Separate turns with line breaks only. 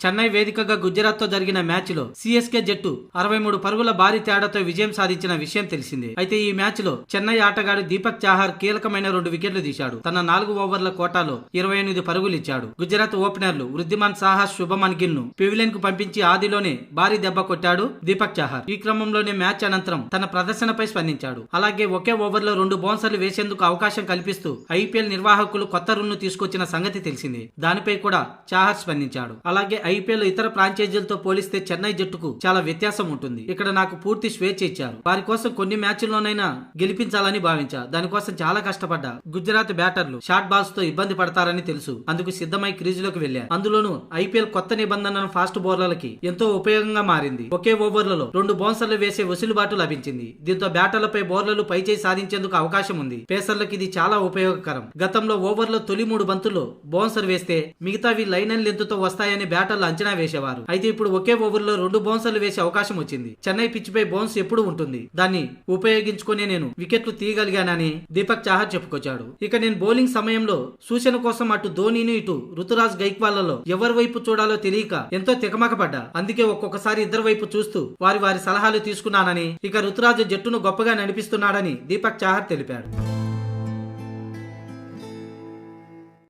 చెన్నై వేదికగా గుజరాత్ తో జరిగిన మ్యాచ్ లో సిఎస్కే జట్టు 63 పరుగుల భారీ తేడాతో విజయం సాధించిన విషయం తెలిసిందే. అయితే ఈ మ్యాచ్ లో చెన్నై ఆటగాడు దీపక్ చాహర్ కీలకమైన 2 వికెట్లు తీశాడు. తన 4 ఓవర్ల కోటాలో 28 పరుగులు ఇచ్చాడు. గుజరాత్ ఓపెనర్లు వృద్ధిమాన్ సాహా, శుభమన్ గిల్ ను పెవిలియన్ కు పంపించి ఆదిలోనే భారీ దెబ్బ కొట్టాడు దీపక్ చాహర్. ఈ క్రమంలోనే మ్యాచ్ అనంతరం తన ప్రదర్శనపై స్పందించాడు. అలాగే ఒకే ఓవర్లో 2 బౌన్సర్లు వేసేందుకు అవకాశం కల్పిస్తూ ఐపీఎల్ నిర్వాహకులు కొత్త రూల్ ను తీసుకొచ్చిన సంగతి తెలిసిందే. దానిపై కూడా చాహర్ స్పందించాడు. అలాగే ఐపీఎల్ ఇతర ఫ్రాంచైజీలతో పోలిస్తే చెన్నై జట్టుకు చాలా వ్యత్యాసం ఉంటుంది. ఇక్కడ నాకు పూర్తి స్వేచ్ఛ ఇచ్చారు. వారి కోసం కొన్ని మ్యాచ్ల్లోనైనా గెలిపించాలని భావించా. దానికోసం చాలా కష్టపడ్డా. గుజరాత్ బ్యాటర్లు షార్ట్ బాల్స్ తో ఇబ్బంది పడతారని తెలుసు. అందుకు సిద్ధమై క్రీజులోకి వెళ్లారు. అందులోనూ ఐపీఎల్ కొత్త నిబంధనలను ఫాస్ట్ బౌలర్లకి ఎంతో ఉపయోగంగా మారింది. ఒకే ఓవర్లలో 2 బౌన్సర్లు వేసే వెసులుబాటు లభించింది. దీంతో బ్యాటర్లపై బౌలర్లు పైచేయి సాధించేందుకు అవకాశం ఉంది. పేసర్లకు ఇది చాలా ఉపయోగకరం. గతంలో ఓవర్లో తొలి 3 బంతుల్లో బౌన్సర్ వేస్తే మిగతావి లైన్ అండ్ లెంత్ తో వస్తాయని బ్యాటర్లు అంచనా వేసేవారు. అయితే ఇప్పుడు ఒకే ఓవర్లో 2 బౌన్సర్లు వేసే అవకాశం వచ్చింది. చెన్నై పిచ్ పై బౌన్స్ ఎప్పుడు ఉంటుంది. దాన్ని ఉపయోగించుకునే నేను వికెట్లు తీయగలిగానని దీపక్ చాహర్ చెప్పుకొచ్చాడు. ఇక నేను బౌలింగ్ సమయంలో సూచన కోసం అటు ధోనీని ఇటు రుతురాజ్ గైక్వాళ్లలో ఎవరి వైపు చూడాలో తెలియక ఎంతో తికమక పడ్డా. అందుకే ఒక్కొక్కసారి ఇద్దరు వైపు చూస్తూ వారి సలహాలు తీసుకున్నానని, ఇక రుతురాజ్ జట్టును గొప్పగా నడిపిస్తున్నాడని దీపక్ చాహర్ తెలిపాడు.